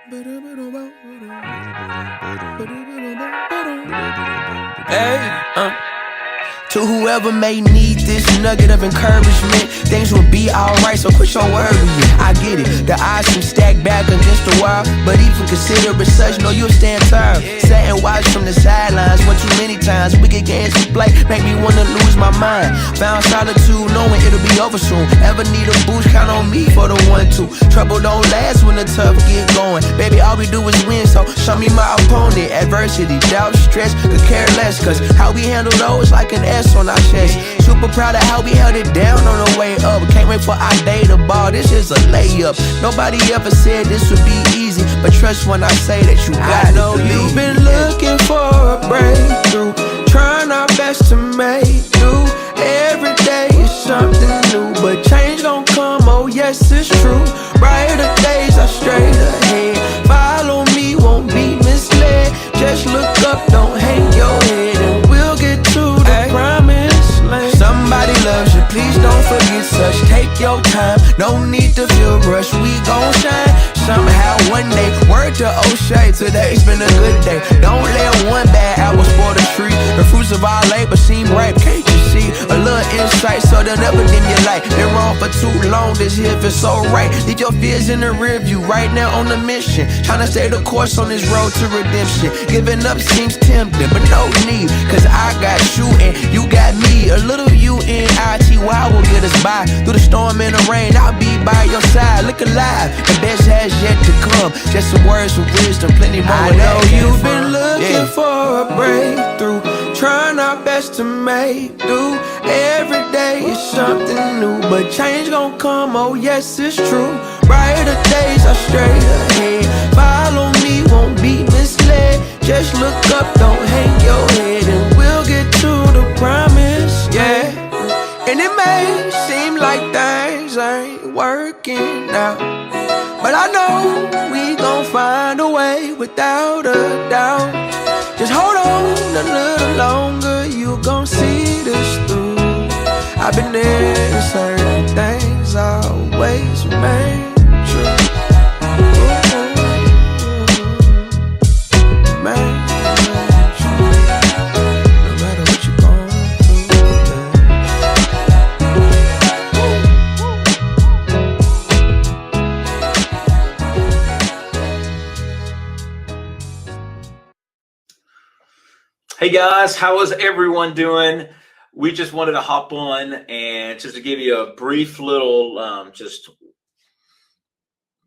Hey, to whoever may need this nugget of encouragement, things will be alright, so quit your worrying. I get it, the odds seem stacked back against the wall, but even consider it such, know you'll stand tall. Sat and watched from the sidelines one too many times. Wicked games we play make me wanna lose my mind. Found solitude knowing it'll be over soon. Ever need a boost, count on me for the 1-2. Trouble don't last when the tough get going. Baby, all we do is win, so show me my opponent. Adversity, doubt, stress, could care less, cause how we handle those like an S on our chest. Super proud of how we held it down on the way up. Can't wait for our day to ball, this is a layup. Nobody ever said this would be easy, but trust when I say that you got it. I know you've been looking for a breakthrough, trying our best to make do. Every day is something new, but change gon' come, oh yes it's true. Brighter days are straight ahead. Follow me, won't be misled. Just look up, don't hang your head, and we'll get to the promised land. Somebody loves you, please don't forget such. Take your time, no need to feel rushed. We gon' shine somehow one day. Word to O'Shea, today's been a good day. Don't let one bad apple spoil the tree. The fruits of our labor seem ripe, can't you see? A little insight so they'll never dim your light. Been wrong for too long, this here feels so right. Leave your fears in the rear view, right now on the mission. Tryna stay the course on this road to redemption. Giving up seems tempting, but no need, cause I got you and you got me. A little UNITY will get us by. Through the storm and the rain, I'll be by your side. Look alive, the best has yet to come. Just some words of wisdom, plenty more. I know you've been looking for a breakthrough, trying our best to make do. Every day is something new, but change gon' come, oh yes it's true. Brighter days are straight ahead. Follow me, won't be misled. Just look up, don't hang your head, and we'll get to the promise, yeah. And it may seem like things ain't working out, but I know we gon' find a way without a doubt. Just hold on a little longer, you gon' see this through. I've been there, certain things always remain true. Hey guys, how is everyone doing? We just wanted to hop on and just to give you a brief little, just,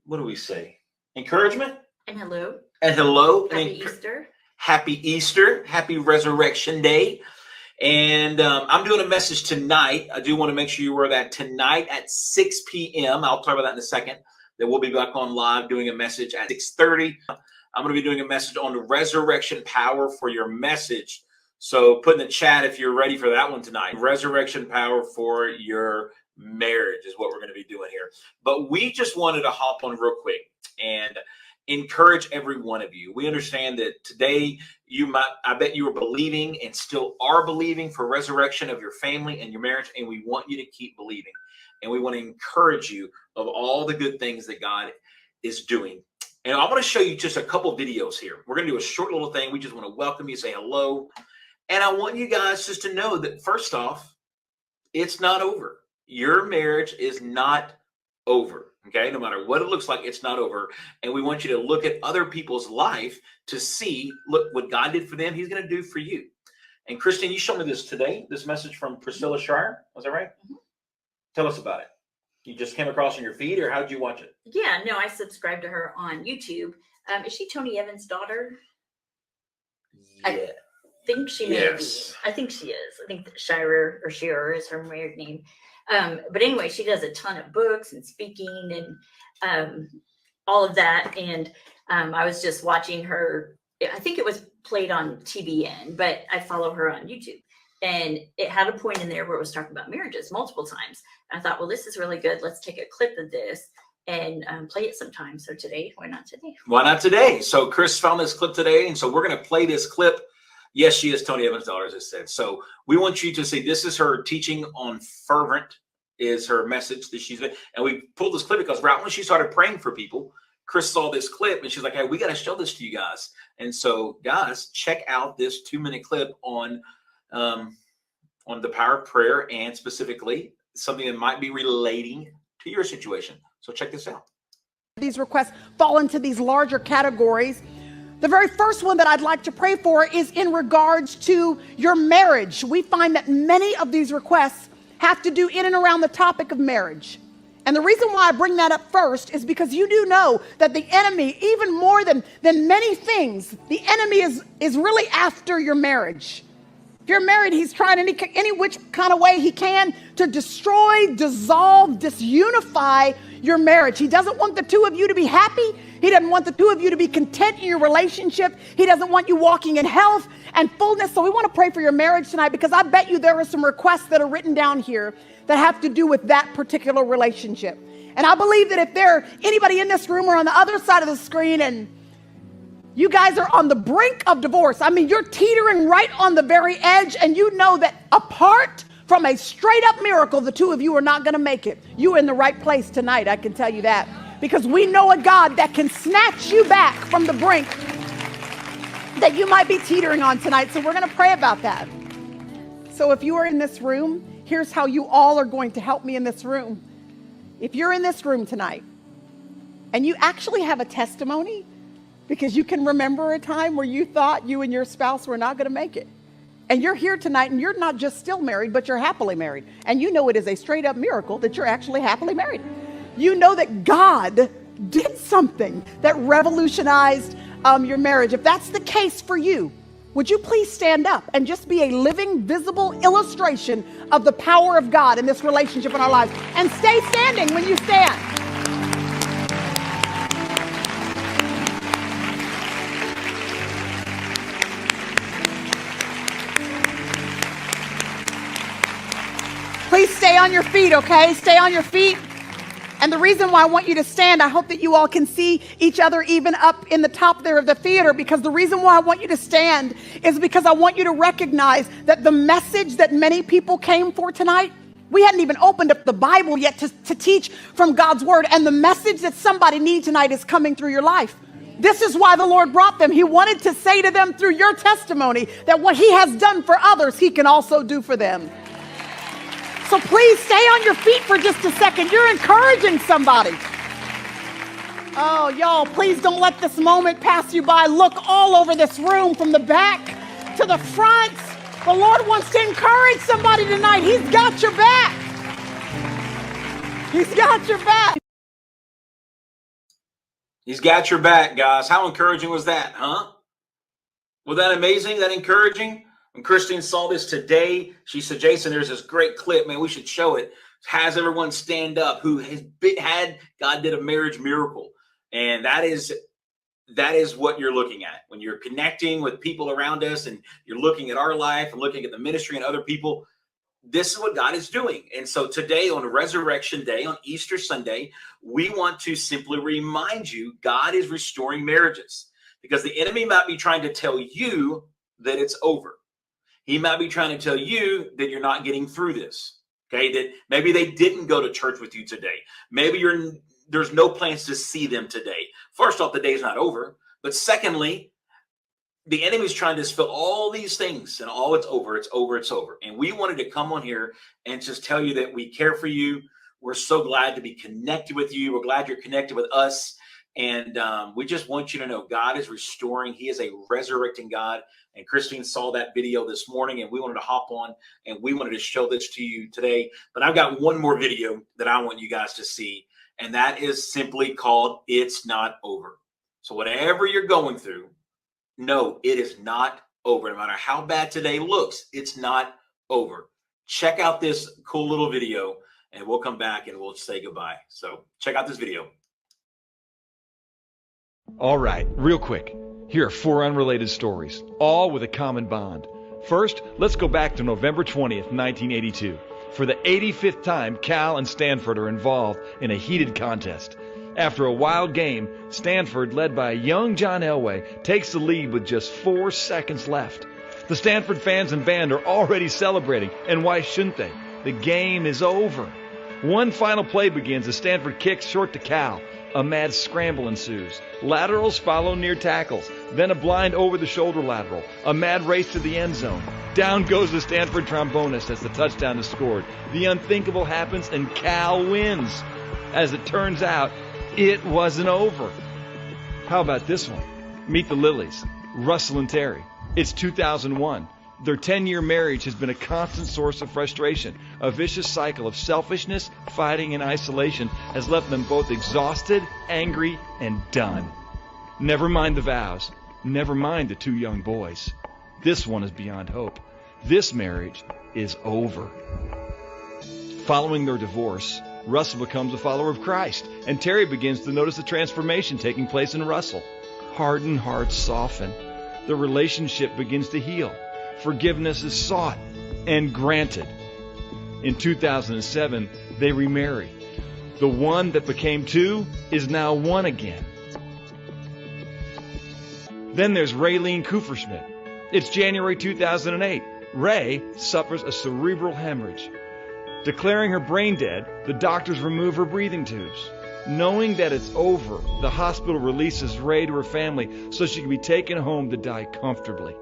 what do we say? Encouragement? And hello. And hello. Happy Easter. Happy Easter. Happy Resurrection Day. And I'm doing a message tonight. I do want to make sure you wear that tonight at 6 p.m. I'll talk about that in a second. Then we'll be back on live doing a message at 6:30. I'm going to be doing a message on the resurrection power for your message. So put in the chat if you're ready for that one tonight. Resurrection power for your marriage is what we're going to be doing here. But we just wanted to hop on real quick and encourage every one of you. We understand that today I bet you are believing and still are believing for resurrection of your family and your marriage. And we want you to keep believing. And we want to encourage you of all the good things that God is doing. And I want to show you just a couple videos here. We're going to do a short little thing. We just want to welcome you, say hello. And I want you guys just to know that, first off, it's not over. Your marriage is not over, okay? No matter what it looks like, it's not over. And we want you to look at other people's life to see, look, what God did for them, he's going to do for you. And Christine, you showed me this today, this message from Priscilla Shirer. Was that right? Mm-hmm. Tell us about it. You just came across on your feed, or how did you watch it? Yeah, no, I subscribed to her on YouTube. Is she Tony Evans' daughter? Yeah. I think she may be. I think she is. I think Shirer is her married name. But anyway, she does a ton of books and speaking and all of that. And I was just watching her. I think it was played on TBN, but I follow her on YouTube. And it had a point in there where it was talking about marriages multiple times. And I thought, well, this is really good. Let's take a clip of this and play it sometime. So today, why not today? Why not today? So Chris found this clip today. And so we're going to play this clip. Yes, she is Tony Evans' daughter, as I said. So we want you to see, this is her teaching on fervent is her message that she's been. And we pulled this clip because right when she started praying for people, Chris saw this clip and she's like, hey, we got to show this to you guys. And so, guys, check out this 2-minute clip on the power of prayer, and specifically something that might be relating to your situation. So check this out. These requests fall into these larger categories. The very first one that I'd like to pray for is in regards to your marriage. We find that many of these requests have to do in and around the topic of marriage. And the reason why I bring that up first is because you do know that the enemy, even more than many things, the enemy is really after your marriage. If you're married, he's trying any which kind of way he can to destroy, dissolve, disunify your marriage. He doesn't want the two of you to be happy. He doesn't want the two of you to be content in your relationship. He doesn't want you walking in health and fullness. So we want to pray for your marriage tonight, because I bet you there are some requests that are written down here that have to do with that particular relationship. And I believe that if there anybody in this room or on the other side of the screen and you guys are on the brink of divorce, I mean, you're teetering right on the very edge, and you know that apart from a straight up miracle, the two of you are not going to make it. You're in the right place tonight, I can tell you that. Because we know a God that can snatch you back from the brink that you might be teetering on tonight. So we're going to pray about that. So if you are in this room, here's how you all are going to help me in this room. If you're in this room tonight and you actually have a testimony, because you can remember a time where you thought you and your spouse were not going to make it, and you're here tonight and you're not just still married, but you're happily married, and you know it is a straight up miracle that you're actually happily married. You know that God did something that revolutionized your marriage. If that's the case for you, would you please stand up and just be a living, visible illustration of the power of God in this relationship in our lives? And stay standing when you stand. Please stay on your feet, okay? Stay on your feet. And the reason why I want you to stand, I hope that you all can see each other even up in the top there of the theater, because the reason why I want you to stand is because I want you to recognize that the message that many people came for tonight, we hadn't even opened up the Bible yet to teach from God's word. And the message that somebody needs tonight is coming through your life. This is why the Lord brought them. He wanted to say to them through your testimony that what he has done for others, he can also do for them. So please stay on your feet for just a second. You're encouraging somebody. Oh, y'all, please don't let this moment pass you by. Look all over this room, from the back to the front. The Lord wants to encourage somebody tonight. He's got your back. He's got your back. He's got your back, guys. How encouraging was that, huh? Was that amazing? That encouraging? When Christine saw this today, she said, Jason, there's this great clip, man, we should show it. Has everyone stand up who has had God did a marriage miracle. And that is what you're looking at. When you're connecting with people around us and you're looking at our life and looking at the ministry and other people, this is what God is doing. And so today, on Resurrection Day, on Easter Sunday, we want to simply remind you God is restoring marriages, because the enemy might be trying to tell you that it's over. He might be trying to tell you that you're not getting through this, okay? That maybe they didn't go to church with you today. Maybe there's no plans to see them today. First off, the day's not over. But secondly, the enemy's trying to spill all these things, and all it's over, it's over, it's over. And we wanted to come on here and just tell you that we care for you. We're so glad to be connected with you. We're glad you're connected with us. And we just want you to know God is restoring. He is a resurrecting God. And Christine saw that video this morning, and we wanted to hop on and we wanted to show this to you today. But I've got one more video that I want you guys to see, and that is simply called It's Not Over. So whatever you're going through, no, it is not over. No matter how bad today looks, it's not over. Check out this cool little video, and we'll come back and we'll say goodbye. So check out this video. All right, real quick. Here are 4 unrelated stories, all with a common bond. First, let's go back to November 20th, 1982. For the 85th time, Cal and Stanford are involved in a heated contest. After a wild game, Stanford, led by young John Elway, takes the lead with just 4 seconds left. The Stanford fans and band are already celebrating, and why shouldn't they? The game is over. One final play begins as Stanford kicks short to Cal. A mad scramble ensues. Laterals follow near tackles, then a blind over-the-shoulder lateral. A mad race to the end zone. Down goes the Stanford trombonist as the touchdown is scored. The unthinkable happens and Cal wins. As it turns out, it wasn't over. How about this one? Meet the Lilies, Russell and Terry. It's 2001. Their 10-year marriage has been a constant source of frustration. A vicious cycle of selfishness, fighting, and isolation has left them both exhausted, angry, and done. Never mind the vows. Never mind the 2 young boys. This one is beyond hope. This marriage is over. Following their divorce, Russell becomes a follower of Christ, and Terry begins to notice the transformation taking place in Russell. Hardened hearts soften. The relationship begins to heal. Forgiveness is sought and granted. In 2007, they remarry. The one that became 2 is now 1 again. Then there's Raylene Kuferschmidt. It's January 2008. Ray suffers a cerebral hemorrhage. Declaring her brain dead, the doctors remove her breathing tubes. Knowing that it's over, the hospital releases Ray to her family so she can be taken home to die comfortably.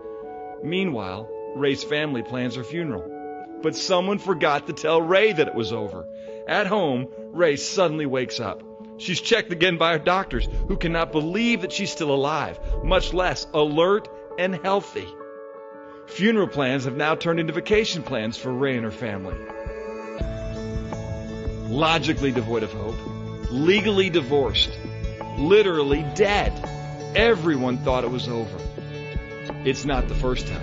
Meanwhile, Ray's family plans her funeral. But someone forgot to tell Ray that it was over. At home, Ray suddenly wakes up. She's checked again by her doctors, who cannot believe that she's still alive, much less alert and healthy. Funeral plans have now turned into vacation plans for Ray and her family. Logically devoid of hope, legally divorced, literally dead. Everyone thought it was over. It's not the first time.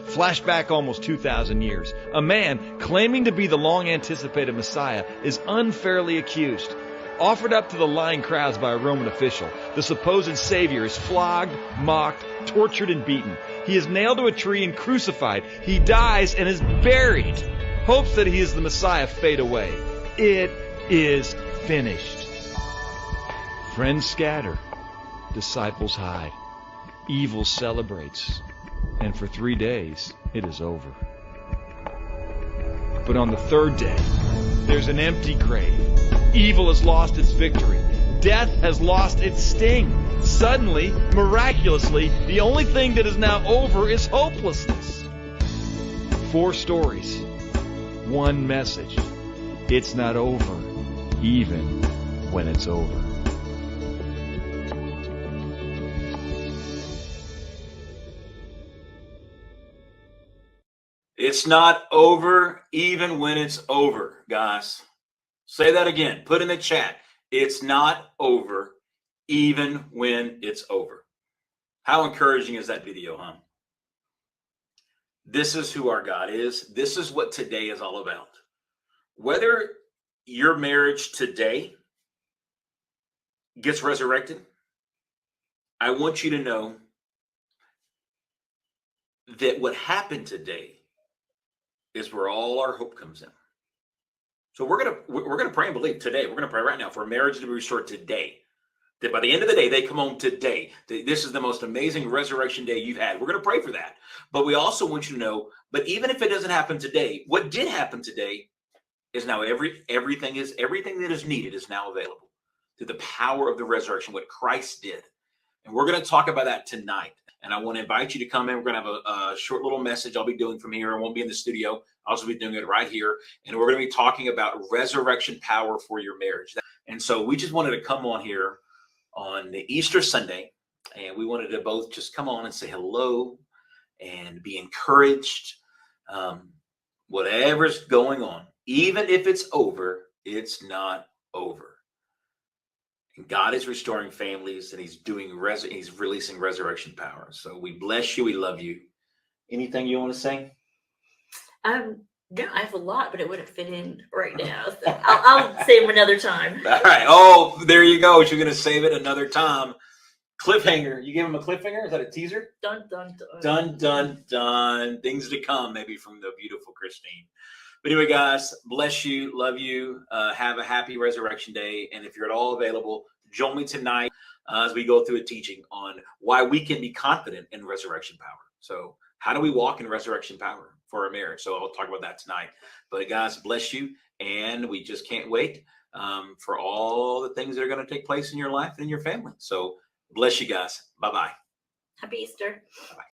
Flashback almost 2,000 years. A man claiming to be the long-anticipated Messiah is unfairly accused. Offered up to the lying crowds by a Roman official, the supposed Savior is flogged, mocked, tortured, and beaten. He is nailed to a tree and crucified. He dies and is buried. Hopes that he is the Messiah fade away. It is finished. Friends scatter. Disciples hide. Evil celebrates. And for 3 days, it is over. But on the 3rd day, there's an empty grave. Evil has lost its victory. Death has lost its sting. Suddenly, miraculously, the only thing that is now over is hopelessness. 4 stories. 1 message. It's not over, even when it's over. It's not over even when it's over, guys. Say that again. Put in the chat. It's not over even when it's over. How encouraging is that video, huh? This is who our God is. This is what today is all about. Whether your marriage today gets resurrected, I want you to know that what happened today is where all our hope comes in. So we're gonna pray and believe today. We're gonna pray right now for a marriage to be restored today. That by the end of the day, they come home today. This is the most amazing resurrection day you've had. We're gonna pray for that. But we also want you to know, but even if it doesn't happen today, what did happen today is now everything that is needed is now available through the power of the resurrection, what Christ did. And we're gonna talk about that tonight. And I want to invite you to come in. We're going to have a short little message I'll be doing from here. I won't be in the studio. I'll also be doing it right here. And we're going to be talking about resurrection power for your marriage. And so we just wanted to come on here on the Easter Sunday. And we wanted to both just come on and say hello and be encouraged. Whatever's going on, even if it's over, it's not over. And God is restoring families, and He's He's releasing resurrection power. So we bless you. We love you. Anything you want to say? No, I have a lot, but it wouldn't fit in right now. So I'll save them another time. All right. Oh, there you go. You're going to save it another time. Cliffhanger. You gave him a cliffhanger? Is that a teaser? Dun, dun, dun. Dun, dun, dun. Things to come, maybe from the beautiful Christine. But anyway, guys, bless you, love you. Have a happy Resurrection Day. And if you're at all available, join me tonight as we go through a teaching on why we can be confident in resurrection power. So how do we walk in resurrection power for our marriage? So I'll talk about that tonight. But guys, bless you. And we just can't wait for all the things that are going to take place in your life and in your family. So bless you guys. Bye-bye. Happy Easter. Bye-bye.